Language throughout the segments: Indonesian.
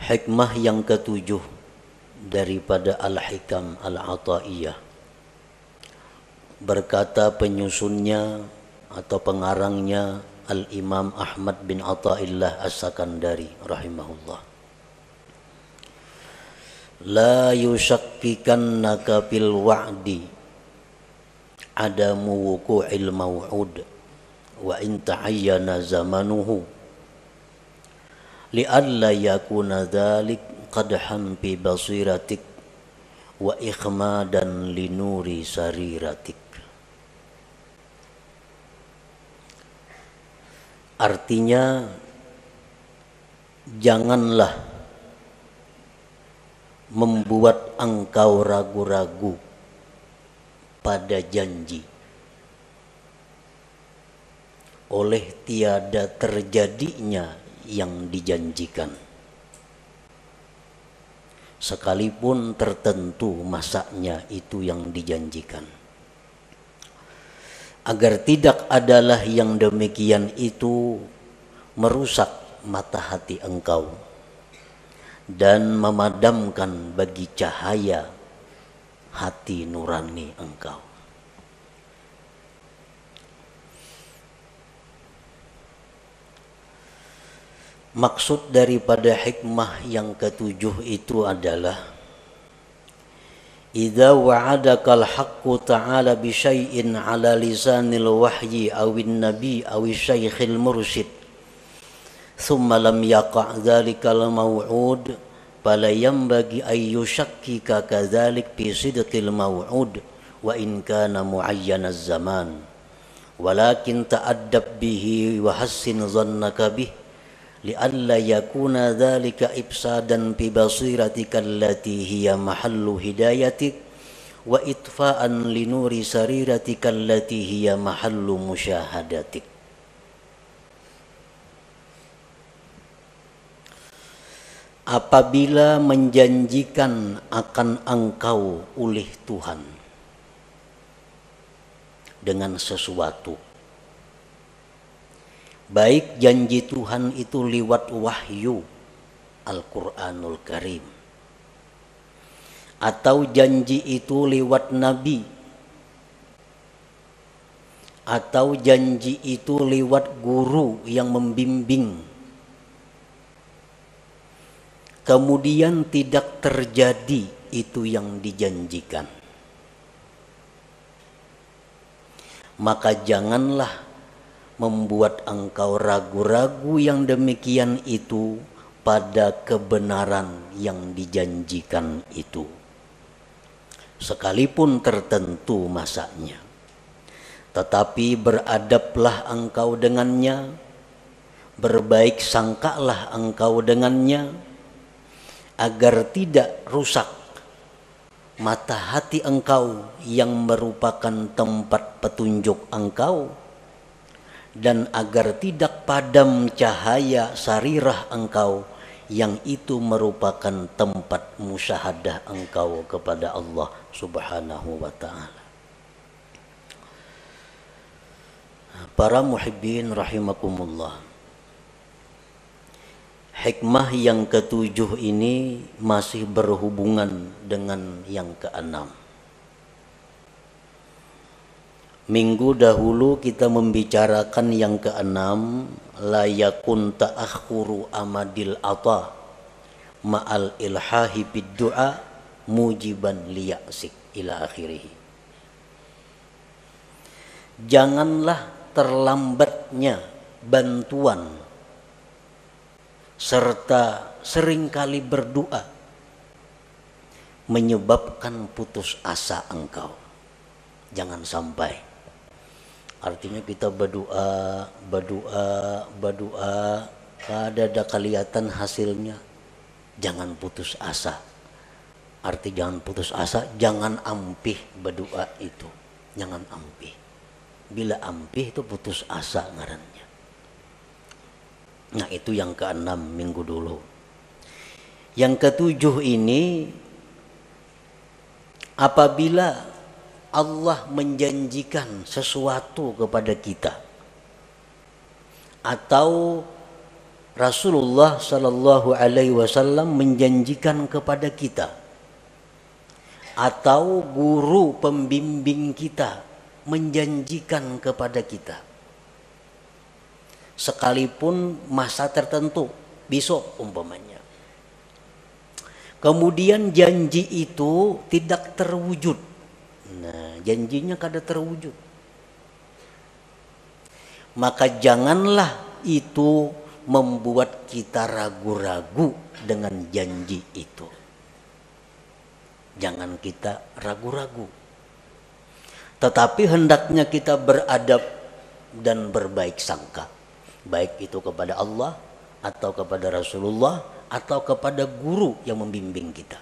Hikmah yang ketujuh daripada Al-Hikam Al-Ata'iyah, berkata penyusunnya atau pengarangnya Al-Imam Ahmad bin Athaillah As-Sakandari rahimahullah. La yushakkikannaka fil wa'di adamu wuqu'il maw'ud wa in tahayyana zamanuhu li'alla yakuna dhalik qadhan fi basiratik wa ikhmadan li nuri sariratik. Artinya, janganlah membuat engkau ragu-ragu pada janji oleh tiada terjadinya yang dijanjikan, sekalipun tertentu masanya itu yang dijanjikan, agar tidak adalah yang demikian itu merusak mata hati engkau dan memadamkan bagi cahaya hati nurani engkau. Maksud daripada hikmah yang ketujuh itu adalah idza wa'adakal haqqu ta'ala bi syai'in 'ala lisanil wahyi awin nabi awi syaikhil mursyid thumma lam yaqa' dzalikal maw'ud fala yanbaghi ay yushakkika kadzalik fi sidqil maw'ud wa in kana mu'ayyanaz zaman walakin ta'addab bihi wa hassin dhannaka bih li'alla yakuna dzalika ifsadan fi basiratika allati hiya mahallu hidayatik wa itfa'an li nuri sariratika allati hiya mahallu musyahadatik. Apabila menjanjikan akan engkau oleh Tuhan dengan sesuatu, baik janji Tuhan itu lewat wahyu Al-Quranul Karim, atau janji itu lewat Nabi, atau janji itu lewat guru yang membimbing, kemudian tidak terjadi itu yang dijanjikan, maka janganlah membuat engkau ragu-ragu yang demikian itu pada kebenaran yang dijanjikan itu, sekalipun tertentu masanya. Tetapi beradablah engkau dengannya, berbaik sangkalah engkau dengannya, agar tidak rusak mata hati engkau yang merupakan tempat petunjuk engkau, dan agar tidak padam cahaya sarirah engkau yang itu merupakan tempat musyahadah engkau kepada Allah Subhanahu wa ta'ala. Para muhibbin rahimakumullah, hikmah yang ketujuh ini masih berhubungan dengan yang keenam. Minggu dahulu kita membicarakan yang keenam, la yakun ta'akhuru amadil ata ma'al ilhahi bid du'a mujiban liya'sik ila akhirih. Janganlah terlambatnya bantuan serta seringkali berdoa menyebabkan putus asa engkau. Jangan sampai. Artinya kita berdoa, ada kelihatan hasilnya, jangan putus asa. Arti jangan putus asa, jangan ampih berdoa itu, jangan ampih. Bila ampih itu putus asa ngarannya. Nah, itu yang keenam minggu dulu. Yang ketujuh ini, apabila Allah menjanjikan sesuatu kepada kita, atau Rasulullah Sallallahu Alaihi Wasallam menjanjikan kepada kita atau guru pembimbing kita menjanjikan kepada kita, sekalipun masa tertentu, besok umpamanya, kemudian janji itu tidak terwujud. Nah, janjinya kada terwujud, maka janganlah itu membuat kita ragu-ragu dengan janji itu. Jangan kita ragu-ragu, tetapi hendaknya kita beradab dan berbaik sangka, baik itu kepada Allah atau kepada Rasulullah atau kepada guru yang membimbing kita.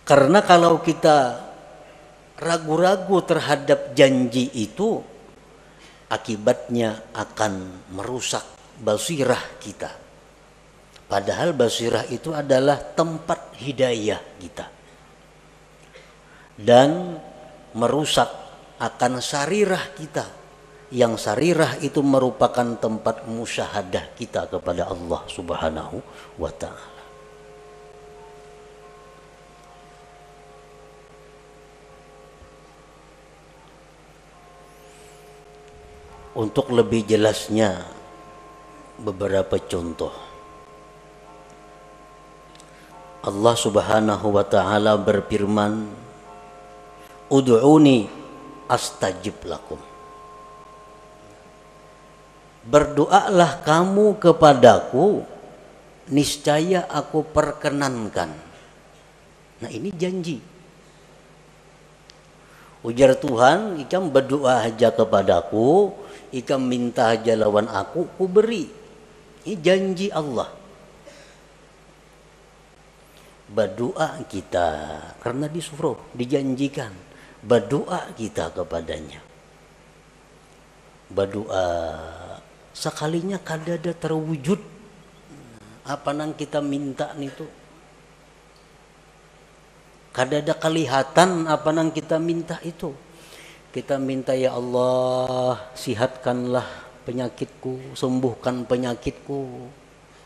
Karena kalau kita ragu-ragu terhadap janji itu, akibatnya akan merusak basirah kita. Padahal basirah itu adalah tempat hidayah kita, dan merusak akan sarirah kita, yang sarirah itu merupakan tempat musyahadah kita kepada Allah Subhanahu wa ta'ala. Untuk lebih jelasnya beberapa contoh. Allah Subhanahu wa ta'ala berfirman, Ud'uni astajib lakum. Berdoalah kamu kepadaku, niscaya aku perkenankan. Nah, ini janji. Ujar Tuhan, ikam berdoa aja kepadaku, ikam minta aja lawan aku, ku beri. Ini janji Allah. Berdoa kita karena disuruh, dijanjikan, berdoa kita kepadanya. Berdoa sekalinya kadada terwujud apa nang kita minta itu, kadada kelihatan apa nang kita minta itu. Kita minta, ya Allah, sihatkanlah penyakitku, sembuhkan penyakitku,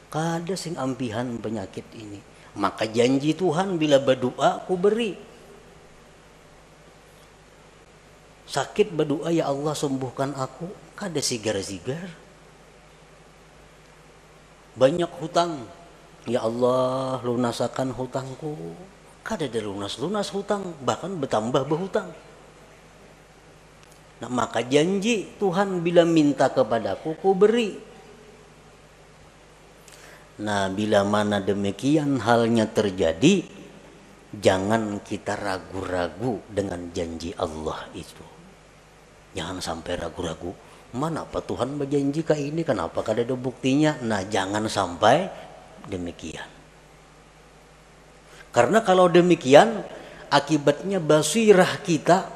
kada sing ampihan penyakit ini. Maka janji Tuhan, bila berdoa ku beri. Sakit berdoa, ya Allah sembuhkan aku, kada sigar-sigar. Banyak hutang, ya Allah lunasakan hutangku, kada ada lunas-lunas hutang, bahkan bertambah berhutang. Nah, maka janji Tuhan, bila minta kepadaku ku beri. Nah, bila mana demikian halnya terjadi, jangan kita ragu-ragu dengan janji Allah itu. Jangan sampai ragu-ragu, mana apa Tuhan berjanji ke ini, kenapa kada ada buktinya. Nah, jangan sampai demikian. Karena kalau demikian, akibatnya basirah kita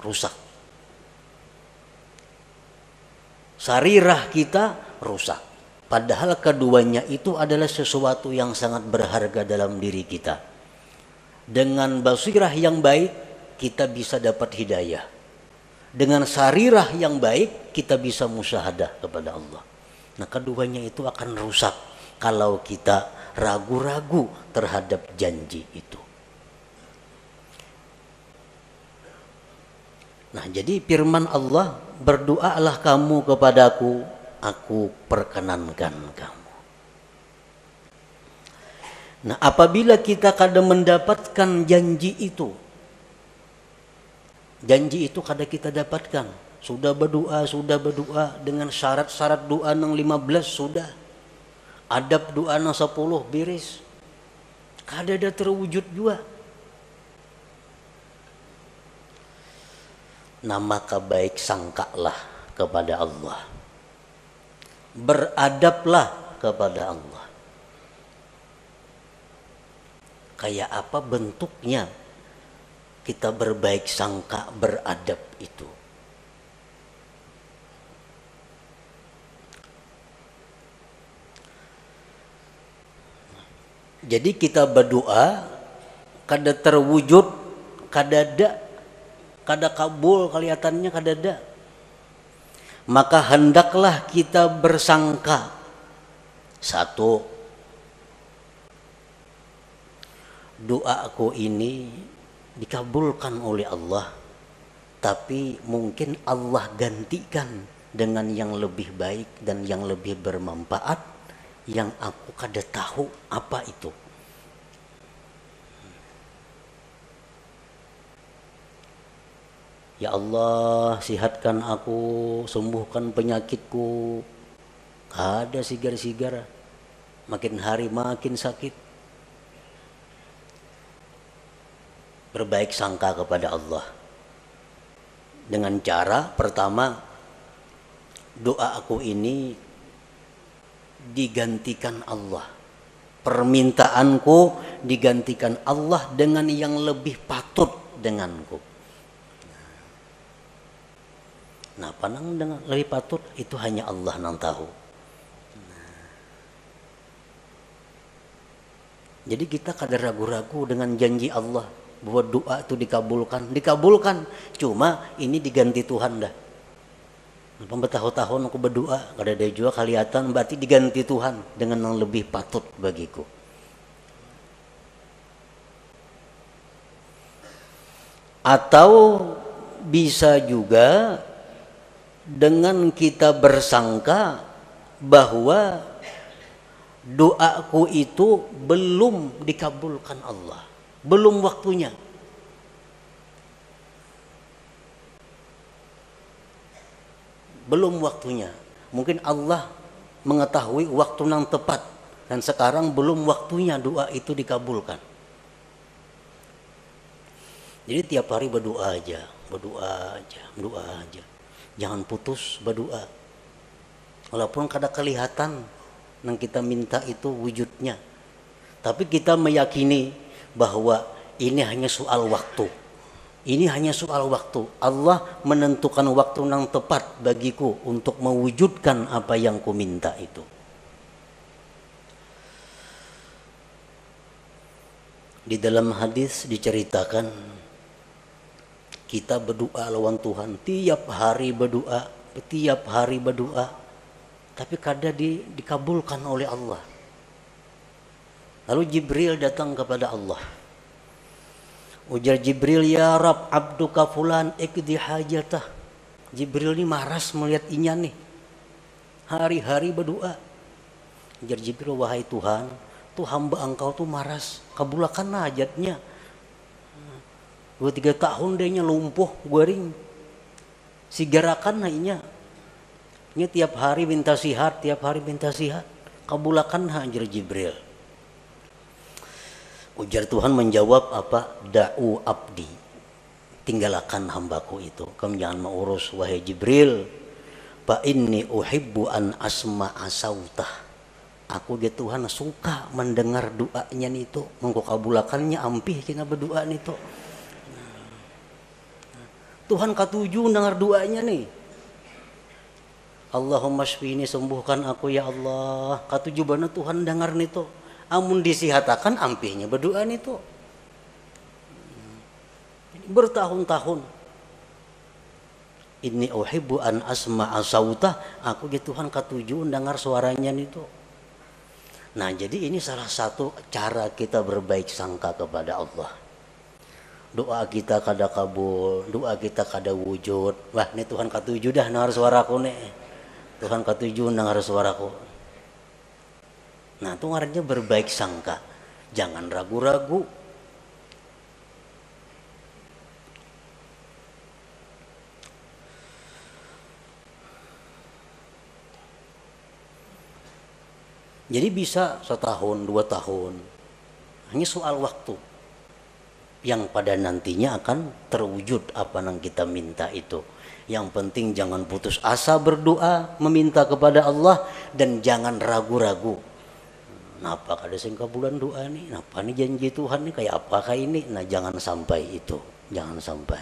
rusak, sarirah kita rusak. Padahal keduanya itu adalah sesuatu yang sangat berharga dalam diri kita. Dengan basirah yang baik, kita bisa dapat hidayah. Dengan sarirah yang baik, kita bisa musyahadah kepada Allah. Nah, keduanya itu akan rusak kalau kita ragu-ragu terhadap janji itu. Nah, jadi firman Allah, berdoalah kamu kepadaku, aku perkenankan kamu. Nah, apabila kita kadang mendapatkan janji itu kadang kita dapatkan. Sudah berdoa dengan syarat-syarat doa nang 15 sudah. Adab doa nang 10 beres. Kada ada terwujud juga. Nah, maka baik sangkalah kepada Allah. Beradablah kepada Allah. Kayak apa bentuknya kita berbaik sangka, beradab itu? Jadi kita berdoa, kada terwujud, kada kabul kelihatannya, kada ada. maka hendaklah kita bersangka. Satu, doaku ini dikabulkan oleh Allah, tapi mungkin Allah gantikan dengan yang lebih baik dan yang lebih bermanfaat yang aku kada tahu apa itu. Ya Allah, sihatkan aku, sembuhkan penyakitku. Ada sigar-sigar, makin hari makin sakit. Berbaik sangka kepada Allah dengan cara pertama, doa aku ini digantikan Allah, permintaanku digantikan Allah dengan yang lebih patut denganku. Nah, panang dengan lebih patut itu hanya Allah yang tahu. Jadi kita kada ragu-ragu dengan janji Allah bahwa doa itu dikabulkan. Cuma ini diganti Tuhan dah. Bertahun-tahun aku berdoa, kada ada juga kelihatan, berarti diganti Tuhan dengan yang lebih patut bagiku. Atau bisa juga dengan kita bersangka bahwa doaku itu belum dikabulkan Allah, belum waktunya. Belum waktunya. Mungkin Allah mengetahui waktu yang tepat dan sekarang belum waktunya doa itu dikabulkan. Jadi tiap hari berdoa aja. Jangan putus berdoa. Walaupun kada kelihatan yang kita minta itu wujudnya, tapi kita meyakini bahwa ini hanya soal waktu. Ini hanya soal waktu. Allah menentukan waktu yang tepat bagiku untuk mewujudkan apa yang ku minta itu. Di dalam hadis diceritakan kita berdoa lawan Tuhan, tiap hari berdoa, tapi kadang dikabulkan oleh Allah. Lalu Jibril datang kepada Allah. Ujar Jibril, ya Rab, abduka fulan ikdi hajatah. Jibril ini maras melihat inya nih, hari-hari berdoa. Ujar Jibril, wahai Tuhan, tuh hamba engkau tuh maras, kabulkan hajatnya. 2-3 tahun dia lumpuh, guring. Sigarakan inya. Ini tiap hari minta sihat, kabulkan ujar Jibril. Ujar Tuhan menjawab apa? Da'u abdi, tinggalkan hambaku itu. Kamu jangan mengurus wahai Jibril. Fa inni uhibbu an asma'a sautah. Aku dia Tuhan suka mendengar doanya itu. Mengko kabulakannya ampih kena berdoa itu. Tuhan katuju dengar doanya nih. Allahumma shfini, sembuhkan aku ya Allah. Katuju bana Tuhan dengar nito. Amun disihatakan ampihnya berdoa nito. Bertahun-tahun. Inni uhibbu an asma'a sautah. Aku ya Tuhan katuju dengar suaranya nito. Nah, jadi ini salah satu cara kita berbaik sangka kepada Allah. Doa kita kada kabul, doa kita kada wujud. Wah, ini Tuhan katuju dah dengar suaraku nih. Tuhan katuju dengar suaraku. Nah, itu artinya berbaik sangka. Jangan ragu-ragu. Jadi bisa 1 tahun, 2 tahun. Hanya soal waktu. Yang pada nantinya akan terwujud apa yang kita minta itu. Yang penting jangan putus asa berdoa, meminta kepada Allah, dan jangan ragu-ragu. Napa kada sing kabulan doa nih? Napa nih janji Tuhan nih kayak apakah ini? Nah, jangan sampai itu, jangan sampai.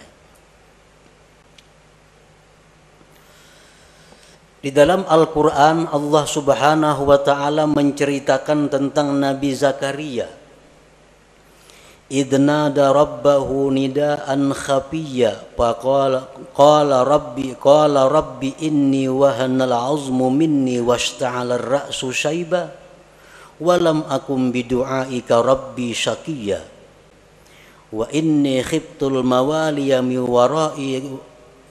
Di dalam Al-Quran Allah Subhanahu wa Ta'ala menceritakan tentang Nabi Zakaria idnada rabbahu nidaan khafiyya qala rabbi inni wahanal azmu minni washta'ala ar-ra'su shayba walam akum bidu'aika rabbi syaqiyya wa inni khiftul mawaliya min wara'i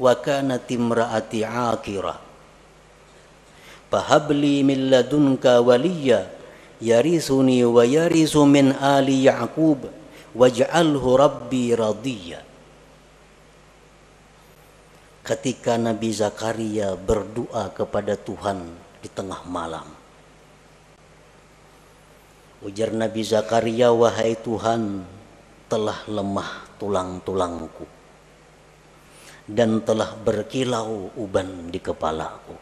wa kanat imra'ati 'aqira fahabli min ladunka waliyya yarisuni wa yarisu min ali ya'qub waj'alhu rabbi radiyya. Ketika Nabi Zakaria berdoa kepada Tuhan di tengah malam, ujar Nabi Zakaria, wahai Tuhan, telah lemah tulang-tulangku dan telah berkilau uban di kepalaku,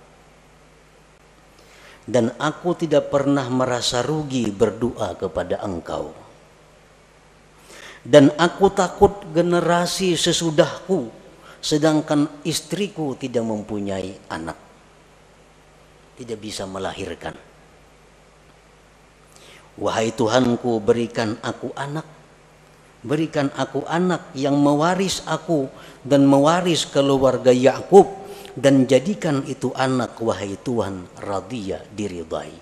dan aku tidak pernah merasa rugi berdoa kepada Engkau. Dan aku takut generasi sesudahku, sedangkan istriku tidak mempunyai anak, tidak bisa melahirkan. Wahai Tuhanku, berikan aku anak yang mewaris aku dan mewaris keluarga Yakub, dan jadikan itu anak, wahai Tuhan, radiyah, diridai.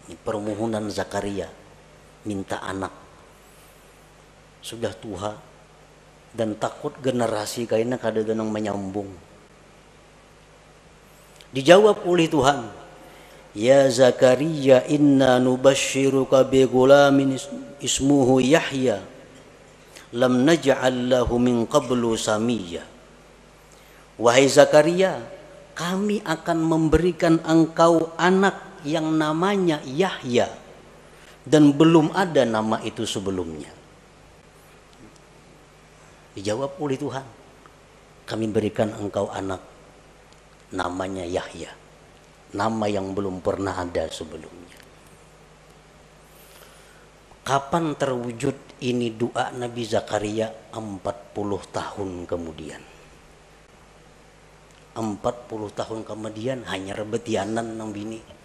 Ini permohonan Zakaria, minta anak. Sudah tua dan takut generasi kayaknya kadang-kadang menyambung. Dijawab oleh Tuhan, ya Zakaria, inna nubashiruka bi gulamin ismuhu Yahya lam naj'al lahu min qablu samiyya. Wahai Zakaria, kami akan memberikan engkau anak yang namanya Yahya, dan belum ada nama itu sebelumnya. Dijawab oleh Tuhan, kami berikan engkau anak namanya Yahya, nama yang belum pernah ada sebelumnya. Kapan terwujud ini doa Nabi Zakaria? 40 tahun kemudian. 40 tahun kemudian hanya rebetianan nang bini.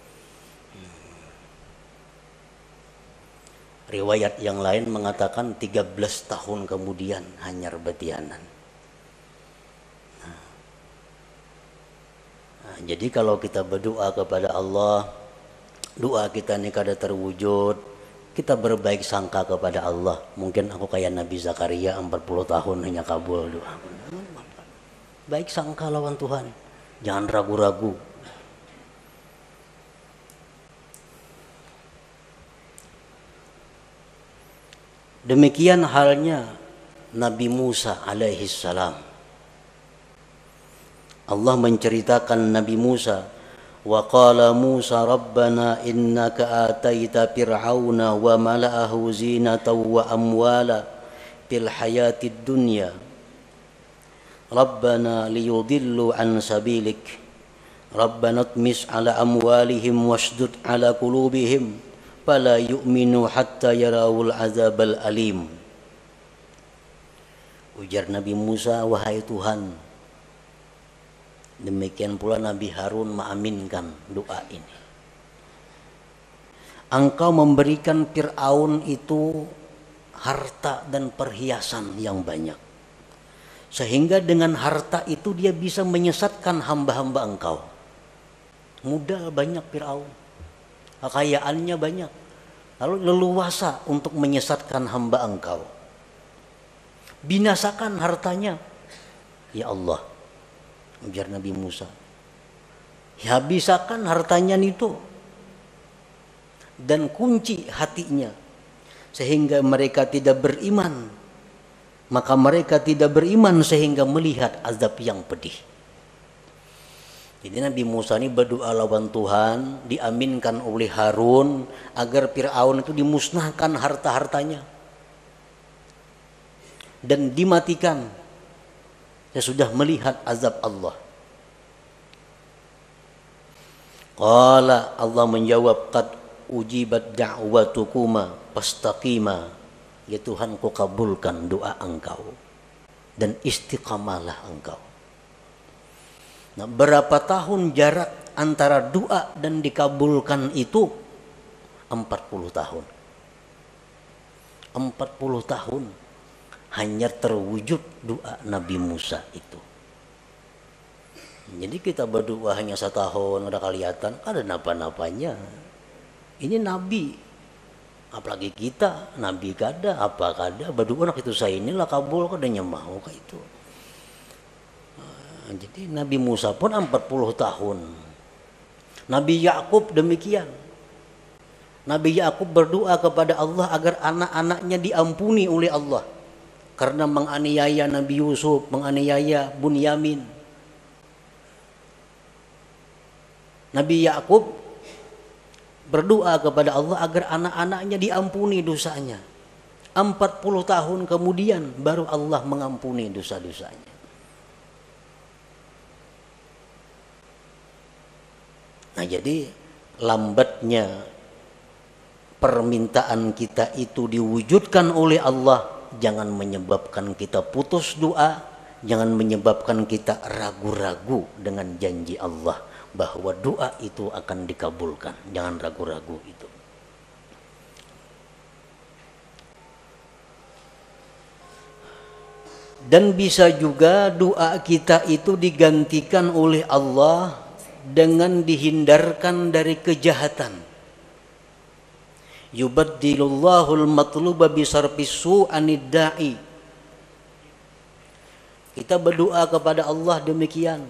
Riwayat yang lain mengatakan 13 tahun kemudian hanya rebetianan. Nah, jadi kalau kita berdoa kepada Allah, doa kita ini kada terwujud, kita berbaik sangka kepada Allah. Mungkin aku kayak Nabi Zakaria 40 tahun hanya kabul doa. Baik sangka lawan Tuhan, jangan ragu-ragu. Demikian halnya Nabi Musa alaihi salam. Allah menceritakan Nabi Musa, wa qala Musa rabbana innaka ataita fir'auna wa mala'ahu zinatan wa amwala fil hayatid dunya rabbana liyudillu an sabilik rabbana tmis ala amwalihim washdud ala qulubihim fala yu'minu hatta yarawul azabal alim. Ujar Nabi Musa, wahai Tuhan. Demikian pula Nabi Harun mengaminkan doa ini. Engkau memberikan Fir'aun itu harta dan perhiasan yang banyak, sehingga dengan harta itu dia bisa menyesatkan hamba-hamba engkau. Modal banyak Fir'aun, kekayaannya banyak, lalu leluasa untuk menyesatkan hamba engkau. Binasakan hartanya, ya Allah, ujar Nabi Musa. Ya, bisakan hartanya itu dan kunci hatinya sehingga mereka tidak beriman. Maka mereka tidak beriman sehingga melihat azab yang pedih. Jadi Nabi Musa ini berdoa lawan Tuhan, diaminkan oleh Harun agar Fir'aun itu dimusnahkan harta-hartanya dan dimatikan. Saya sudah melihat azab Allah. Qala, Allah menjawab, qad ujibat da'watukuma fastaqima. Ya Tuhan, ku kabulkan doa engkau dan istiqamalah engkau. Nah, berapa tahun jarak antara doa dan dikabulkan itu? 40 tahun. 40 tahun hanya terwujud doa Nabi Musa itu. Jadi kita berdoa hanya setahun udah kelihatan, ada napa-napanya. Ini Nabi, apalagi kita Nabi kada apa kada berdoa nak itu saya inilah kabul kadanya mau kayak itu. Jadi Nabi Musa pun 40 tahun. Nabi Yakub demikian. Nabi Yakub berdoa kepada Allah agar anak-anaknya diampuni oleh Allah karena menganiaya Nabi Yusuf, menganiaya Bunyamin. Nabi Yakub berdoa kepada Allah agar anak-anaknya diampuni dosanya. 40 tahun kemudian baru Allah mengampuni dosa-dosanya. Nah, jadi lambatnya permintaan kita itu diwujudkan oleh Allah jangan menyebabkan kita putus doa, jangan menyebabkan kita ragu-ragu dengan janji Allah bahwa doa itu akan dikabulkan. Jangan ragu-ragu itu. Dan bisa juga doa kita itu digantikan oleh Allah dengan dihindarkan dari kejahatan. Yubaddilullahu al-matluba bisarfis su'anid da'i. Kita berdoa kepada Allah demikian,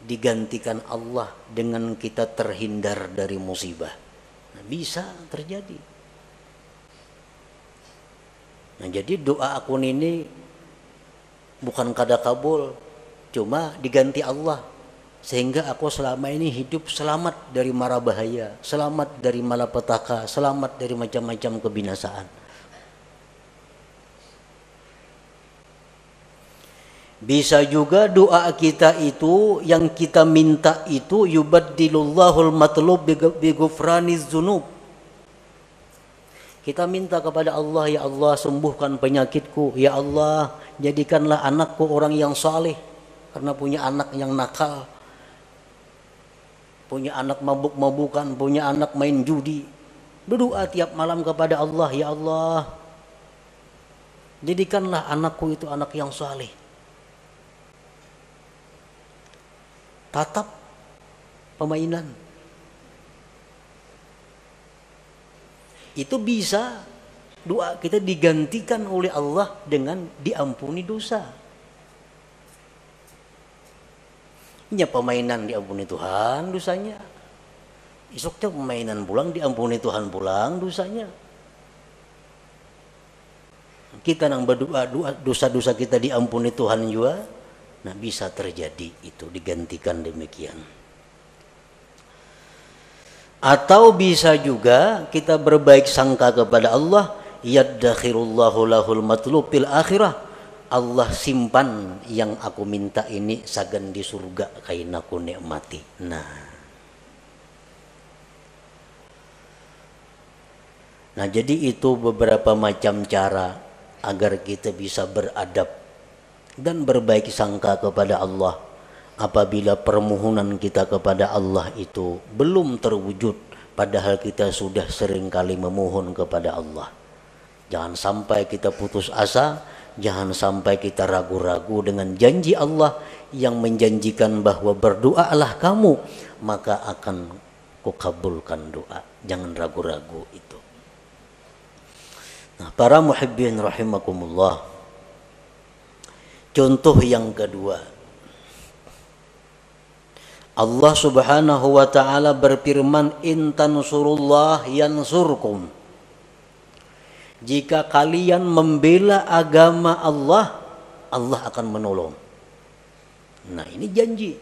digantikan Allah dengan kita terhindar dari musibah. Nah, bisa terjadi. Nah, jadi doa akun ini bukan kada kabul, cuma diganti Allah sehingga aku selama ini hidup selamat dari mara bahaya, selamat dari malapetaka, selamat dari macam-macam kebinasaan. Bisa juga doa kita itu yang kita minta itu yubaddilullahu al-matlub bi ghufraniz dzunub. Kita minta kepada Allah, ya Allah sembuhkan penyakitku, ya Allah jadikanlah anakku orang yang saleh karena punya anak yang nakal, punya anak mabuk-mabukan, punya anak main judi. Berdoa tiap malam kepada Allah, ya Allah jadikanlah anakku itu anak yang saleh. Tatap pemainan itu bisa doa kita digantikan oleh Allah dengan diampuni dosa. Ya pemainan diampuni Tuhan dosanya, esoknya pemainan pulang diampuni Tuhan pulang dosanya. Kita nang berdoa dosa-dosa kita diampuni Tuhan juga. Nah, bisa terjadi itu digantikan demikian. Atau bisa juga kita berbaik sangka kepada Allah, yaddakhirullahu lahul matlub fil akhirah. Allah simpan yang aku minta ini sagan di surga kain aku nikmati. Nah, jadi itu beberapa macam cara agar kita bisa beradab dan berbaik sangka kepada Allah apabila permohonan kita kepada Allah itu belum terwujud padahal kita sudah sering kali memohon kepada Allah. Jangan sampai kita putus asa, jangan sampai kita ragu-ragu dengan janji Allah yang menjanjikan bahwa berdoalah kamu maka akan kukabulkan doa. Jangan ragu-ragu itu. Nah, para muhibbin rahimakumullah, contoh yang kedua, Allah subhanahu wa ta'ala berfirman, in tansurullah yansurkum. Jika kalian membela agama Allah, Allah akan menolong. Nah, ini janji.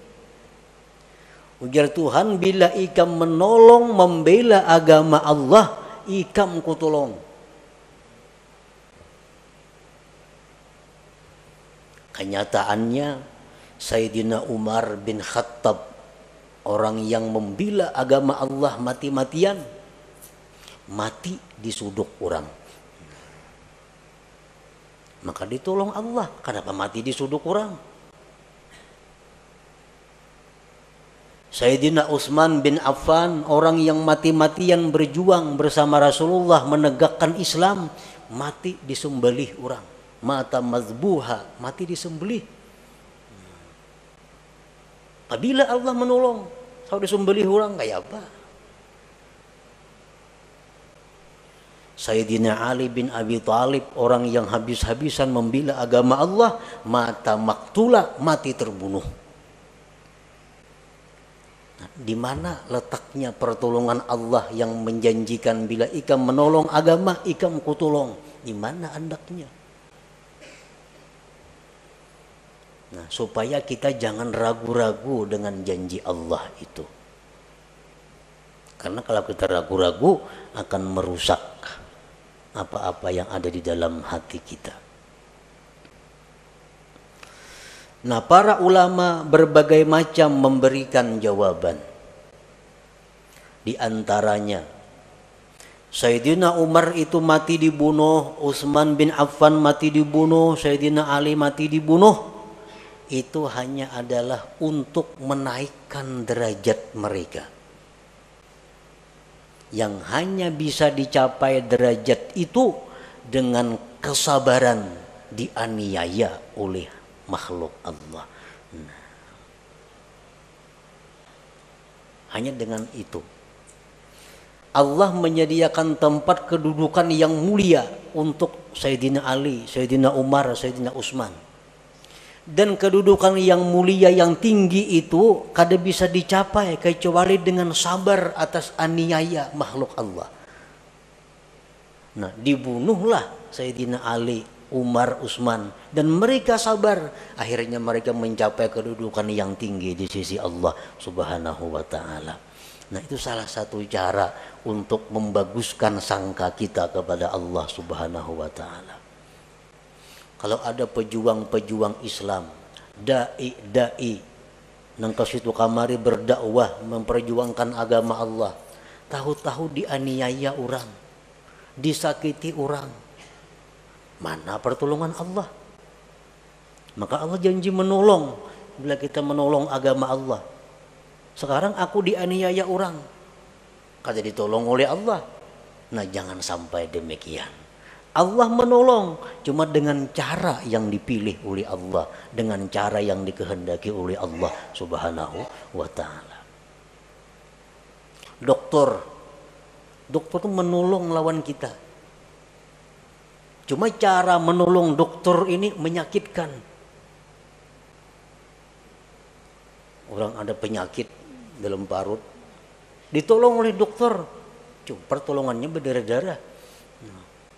Ujar Tuhan, bila ikam menolong membela agama Allah, ikam kutolong. Kenyataannya Sayyidina Umar bin Khattab, orang yang membela agama Allah mati-matian, mati disuduk orang. Maka ditolong Allah. Kenapa mati disuduk orang? Sayyidina Utsman bin Affan, orang yang mati-matian berjuang bersama Rasulullah menegakkan Islam, mati disembelih orang. Mata mazbuha, mati disembelih. Apabila Allah menolong, kalau disembelih orang kayak apa? Sayyidina Ali bin Abi Thalib, orang yang habis-habisan membela agama Allah, mata maktula, mati terbunuh. Nah, di mana letaknya pertolongan Allah yang menjanjikan bila ikam menolong agama, ikam kutolong? Di mana andaknya? Nah, supaya kita jangan ragu-ragu dengan janji Allah itu. Karena kalau kita ragu-ragu akan merusak apa-apa yang ada di dalam hati kita. Nah, para ulama berbagai macam memberikan jawaban. Di antaranya, Sayyidina Umar itu mati dibunuh, Utsman bin Affan mati dibunuh, Sayyidina Ali mati dibunuh. Itu hanya adalah untuk menaikkan derajat mereka. Yang hanya bisa dicapai derajat itu dengan kesabaran dianiaya oleh makhluk Allah. Nah, hanya dengan itu Allah menyediakan tempat kedudukan yang mulia untuk Sayyidina Ali, Sayyidina Umar, Sayyidina Utsman. Dan kedudukan yang mulia yang tinggi itu kada bisa dicapai kecuali dengan sabar atas aniaya makhluk Allah. Nah, dibunuhlah Sayyidina Ali, Umar, Utsman, dan mereka sabar. Akhirnya mereka mencapai kedudukan yang tinggi di sisi Allah Subhanahu wa ta'ala. Nah, itu salah satu cara untuk membaguskan sangka kita kepada Allah Subhanahu wa ta'ala. Kalau ada pejuang-pejuang Islam, dai-dai nang ke situ kamari berdakwah memperjuangkan agama Allah, tahu-tahu dianiaya orang, disakiti orang, mana pertolongan Allah? Maka Allah janji menolong bila kita menolong agama Allah. Sekarang aku dianiaya orang, kada ditolong oleh Allah. Nah, jangan sampai demikian. Allah menolong cuma dengan cara yang dipilih oleh Allah, dengan cara yang dikehendaki oleh Allah Subhanahu wa ta'ala. Dokter itu menolong lawan kita. Cuma cara menolong dokter ini menyakitkan. Orang ada penyakit dalam parut, ditolong oleh dokter, cuma pertolongannya berdarah-darah.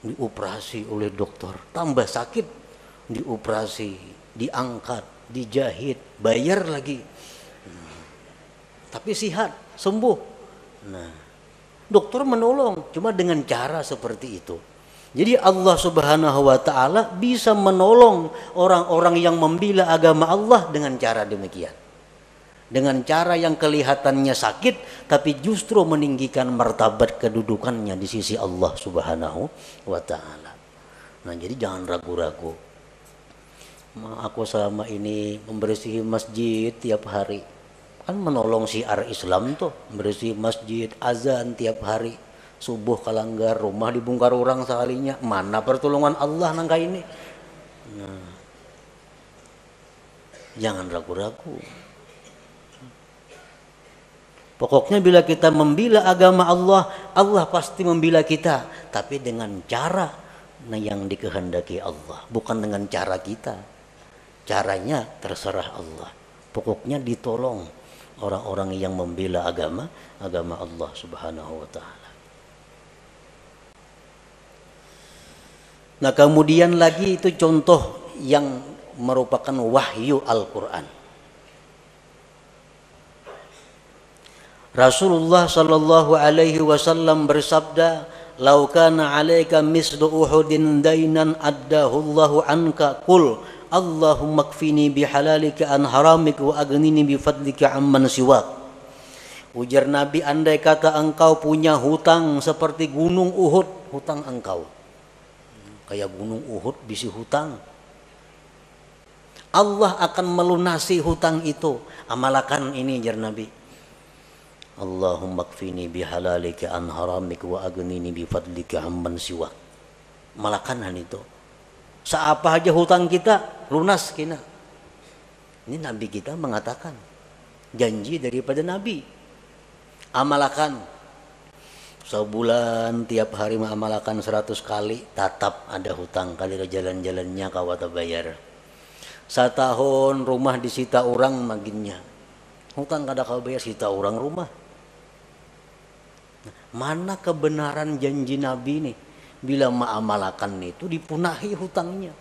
Dioperasi oleh dokter, tambah sakit, dioperasi, diangkat, dijahit, bayar lagi. Tapi sihat, sembuh. Nah, dokter menolong cuma dengan cara seperti itu. Jadi Allah Subhanahu wa ta'ala bisa menolong orang-orang yang membela agama Allah dengan cara demikian. Dengan cara yang kelihatannya sakit, tapi justru meninggikan martabat kedudukannya di sisi Allah Subhanahu wa ta'ala. Nah, jadi jangan ragu-ragu. Aku selama ini membersihi masjid tiap hari, kan menolong syiar Islam tuh, membersihi masjid, azan tiap hari, subuh kalanggar, rumah dibongkar orang sekalinya. Mana pertolongan Allah nangka ini? Nah, jangan ragu-ragu. Pokoknya bila kita membela agama Allah, Allah pasti membela kita, tapi dengan cara yang dikehendaki Allah, bukan dengan cara kita. Caranya terserah Allah. Pokoknya ditolong orang-orang yang membela agama Allah Subhanahu wa ta'ala. Nah, kemudian lagi itu contoh yang merupakan wahyu Al-Quran. Rasulullah sallallahu alaihi wasallam bersabda, "Lau kana 'alaika mislu Uhudin dainan addahu Allahu anka, qul Allahumma kfini bihalalika an haramik wa aghnini bifadlika amman siwak." Ujar Nabi, andai kata engkau punya hutang seperti gunung Uhud, hutang engkau kayak gunung Uhud bisi hutang, Allah akan melunasi hutang itu. Amalkan ini, jar Nabi. Allahumma kfini bihalalika an haramik wa aghnini bifadlika amman siwak. malakan itu. Seapa aja hutang kita lunas kina. Ini Nabi kita mengatakan janji daripada Nabi. Amalakan sebulan tiap hari mengamalkan 100 kali, tetap ada hutang kali jalan-jalannya kawata bayar. Setahun rumah disita orang maginnya, hutang kada kau bayar, sita orang rumah. Mana kebenaran janji Nabi nih? Bila mengamalkan itu dipunahi hutangnya.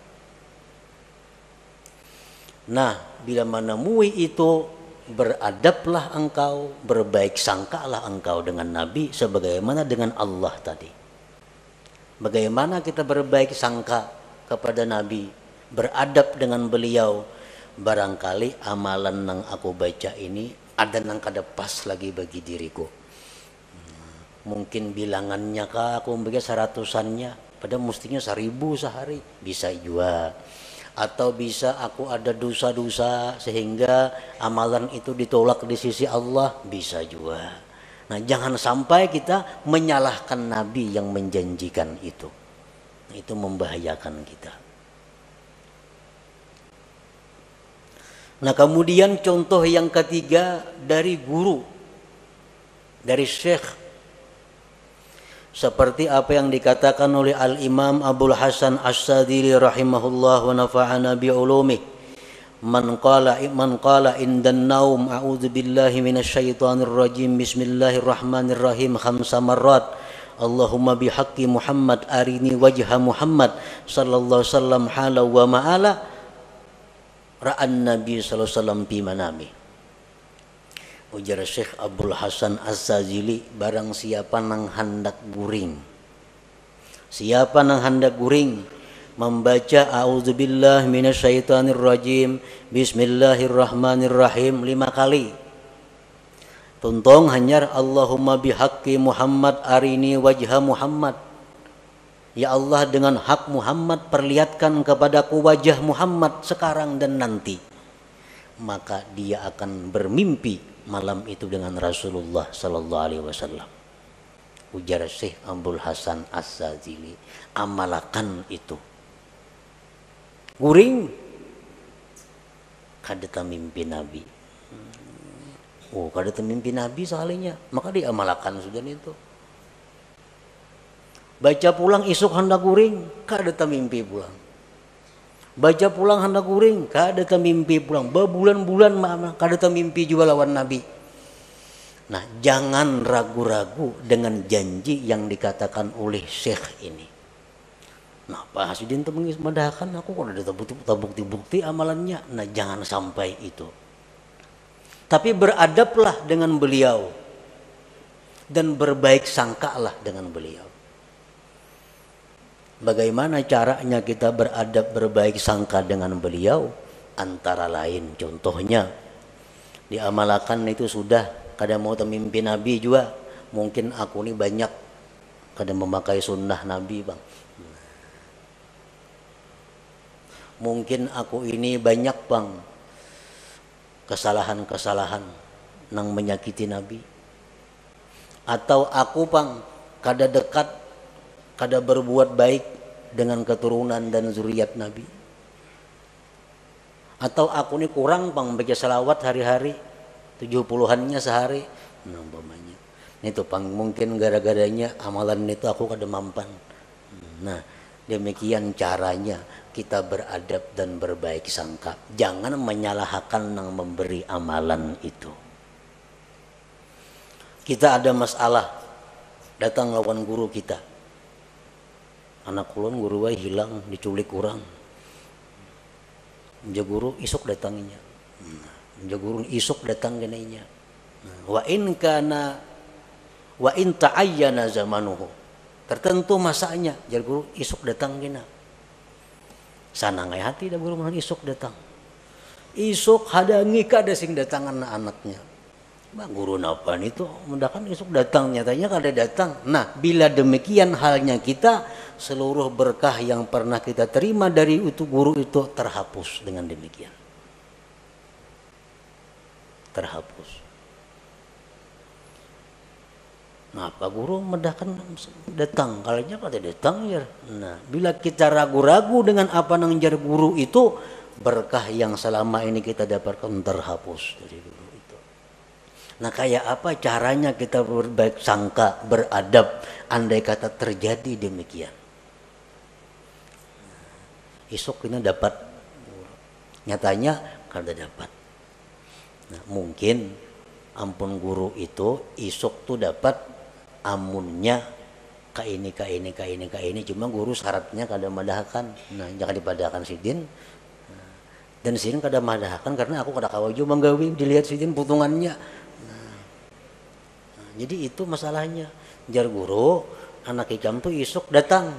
Nah, bila menemui itu, beradablah engkau, berbaik sangkalah engkau dengan Nabi sebagaimana dengan Allah tadi. Bagaimana kita berbaik sangka kepada Nabi, beradab dengan beliau. Barangkali amalan yang aku baca ini ada yang kada pas lagi bagi diriku. Mungkin bilangannya kah aku membaca 100-annya, padahal mestinya 1000 sehari, bisa juga. Atau bisa aku ada dosa-dosa sehingga amalan itu ditolak di sisi Allah, bisa juga. Nah, jangan sampai kita menyalahkan Nabi yang menjanjikan itu. Itu membahayakan kita. Nah, kemudian contoh yang ketiga dari guru, dari syekh, seperti apa yang dikatakan oleh Al-Imam Abul Hasan As-Sadili rahimahullah wa nafa'ana bi'ulumih. Man qala indan naum a'udzu billahi minasyaitonir rajim bismillahirrahmanirrahim 5 marrat. Allahumma bihaqqi Muhammad arini wajha Muhammad sallallahu alaihi wasallam hala wa ma'ala ra'an nabi sallallahu alaihi wasallam fi manami. Ujar Syekh Abdul Hasan Az-Zazili, barang siapa nang hendak guring, siapa nang hendak guring membaca a'udzubillahi minasyaitonirrajim bismillahirrahmanirrahim 5 kali, tuntong hanyar Allahumma bihaqqi Muhammad arini wajha Muhammad, ya Allah dengan hak Muhammad perlihatkan kepadaku wajah Muhammad sekarang dan nanti, maka dia akan bermimpi malam itu dengan Rasulullah sallallahu alaihi wasallam. Ujar Syekh Abdul Hasan As-Sazili, amalakan itu. Guring kada mimpi Nabi. Oh, kada mimpi Nabi soalnya, maka diamalkan sudah itu. Baca pulang isuk hendak guring, kada mimpi pulang. Baca pulang hendak guring, kada mimpi pulang. Berbulan-bulan kada mimpi juga lawan Nabi. Nah, jangan ragu-ragu dengan janji yang dikatakan oleh Syekh ini. Nah, Pak Hasidin itu mengadakan aku kalau ada bukti-bukti amalannya. Nah, jangan sampai itu. Tapi beradablah dengan beliau dan berbaik sangkalah dengan beliau. Bagaimana caranya kita beradab berbaik sangka dengan beliau? Antara lain contohnya diamalkan itu sudah, kada mau mimpi Nabi juga. Mungkin aku ini banyak kada memakai sunnah Nabi bang. Mungkin aku ini banyak bang kesalahan-kesalahan nang menyakiti Nabi. Atau aku bang kada dekat, kada berbuat baik dengan keturunan dan zuriat Nabi. Atau aku ini kurang bang baca salawat hari-hari 70-annya sehari. Nah, umpamanya itu pang mungkin gara-garanya amalan itu aku kada mampan. Nah, demikian caranya kita beradab dan berbaik sangka. Jangan menyalahkan yang memberi amalan itu. Kita ada masalah, datang lawan guru kita. Anak kulon guru wae hilang, diculik kurang. Ja guru isuk datanginya. Ja guru isuk datang genainya. Wa in ta'ayyana zamanuhu. Tertentu masanya, jar guru isuk datang gena. Sana ngai hati da guru mun isuk datang. Isuk hadangi kada sing datangan anaknya. Bang guru napa itu mendakan isuk datang, nyatanya kada datang. Nah, bila demikian halnya kita, seluruh berkah yang pernah kita terima dari itu guru itu terhapus dengan demikian. Terhapus. Nah, Pak Guru medahkan datang, kalau kata datang ya. Nah, bila kita ragu-ragu dengan apa nang jar guru itu, berkah yang selama ini kita dapatkan terhapus dari guru itu. Nah, kayak apa caranya kita berbaik sangka, beradab, andai kata terjadi demikian. Isok ini dapat, nyatanya kada dapat. Nah, mungkin ampun guru itu isok tuh dapat amunnya ka ini cuma guru syaratnya kada madahkan. Nah, jangan dipadahkan sidin. Dan sidin kada madahkan karena aku kada kawaju manggawi dilihat sidin putungannya. Nah, jadi itu masalahnya. Jar guru anak ikam tuh isok datang.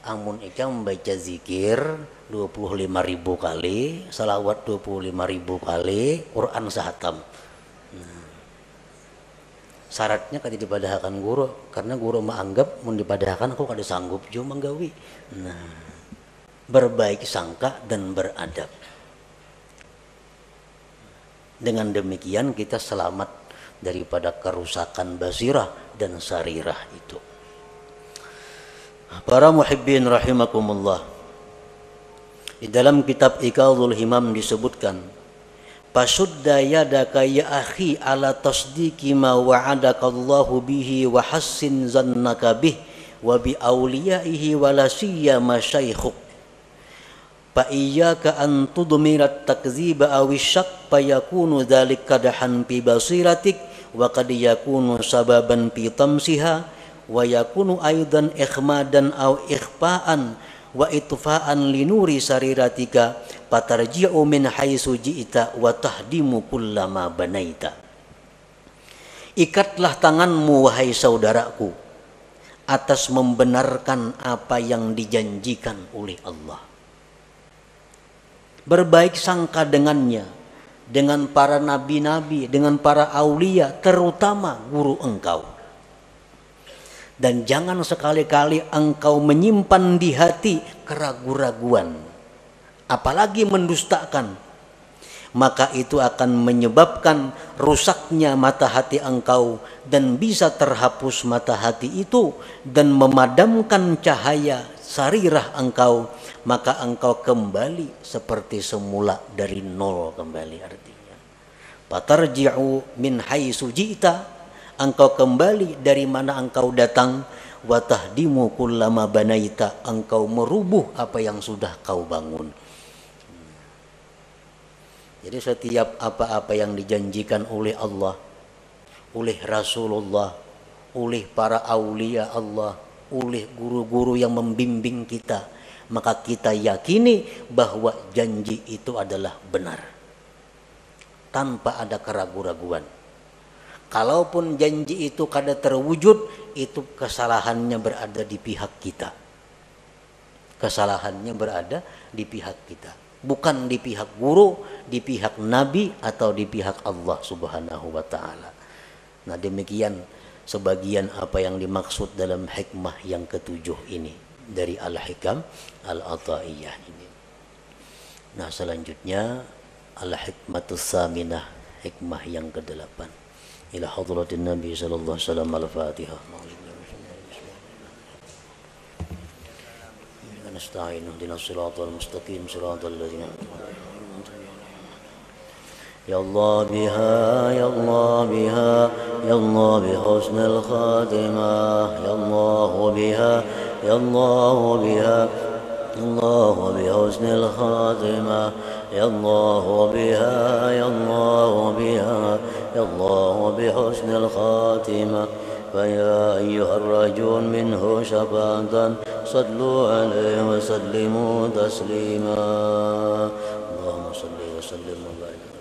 Amun ikam membaca zikir 25.000 kali, salawat 25.000 kali, Quran sahatam. Syaratnya kada dipadahkan guru karena guru menganggap mun dipadahkan aku kada sanggup jo manggawi. Nah, berbaik sangka dan beradab. Dengan demikian kita selamat daripada kerusakan basirah dan sarirah itu. Para muhibbin rahimakumullah. Di dalam kitab Iqadhul Himam disebutkan, Pasudda yadaka ya akhi ala tasdiki ma wa'adaka Allahu bihi wa hassin zannaka bih wa bi awliyaihi wa la siyama syaikhuk. Fa iyyaka an tudmirat takziba aw syak fa yakunu dzalika kadahan fi basiratik wa qad yakunu sababan fi tamsiha wa yakunu aidan ikhmadan aw ikhfa'an wa itfa'an linuri sariratika patarji'u min haitsu ji'ta wa tahdimu kullama banaita. Ikatlah tanganmu wahai saudaraku atas membenarkan apa yang dijanjikan oleh Allah. Berbaik sangka dengannya, dengan para nabi-nabi, dengan para aulia, terutama guru engkau. Dan jangan sekali-kali engkau menyimpan di hati keraguan-raguan, apalagi mendustakan, maka itu akan menyebabkan rusaknya mata hati engkau dan bisa terhapus mata hati itu dan memadamkan cahaya sarirah engkau, maka engkau kembali seperti semula dari nol kembali. Artinya patarji'u min haitsu ji'ta, engkau kembali dari mana engkau datang, wa tahdimu kullama banaita, engkau merubuh apa yang sudah kau bangun. Jadi setiap apa-apa yang dijanjikan oleh Allah, oleh Rasulullah, oleh para aulia Allah, oleh guru-guru yang membimbing kita, maka kita yakini bahwa janji itu adalah benar tanpa ada keraguan-raguan. Kalaupun janji itu kada terwujud, itu kesalahannya berada di pihak kita. Kesalahannya berada di pihak kita, bukan di pihak guru, di pihak nabi atau di pihak Allah Subhanahu wa taala. Nah, demikian sebagian apa yang dimaksud dalam hikmah yang ketujuh ini dari Al-Hikam Al-Athaiyah ini. Nah, selanjutnya Al-Hikmatus Saminah, hikmah yang ke-8. إلى حضرة النبي صلى الله عليه وسلم الفاتحة. نستعين اهدنا الصراط المستقيم صراط الذين يا الله بها يا الله بها يا الله بحسن الخاتمة يا الله بها يا الله بها يا الله بحسن الخاتمة يا الله بها يا الله بها يا الله بحسن الخاتمة فيا أيها الرجل منه شفاعة صلوا عليه وسلموا تسليما اللهم صل وسلم وبارك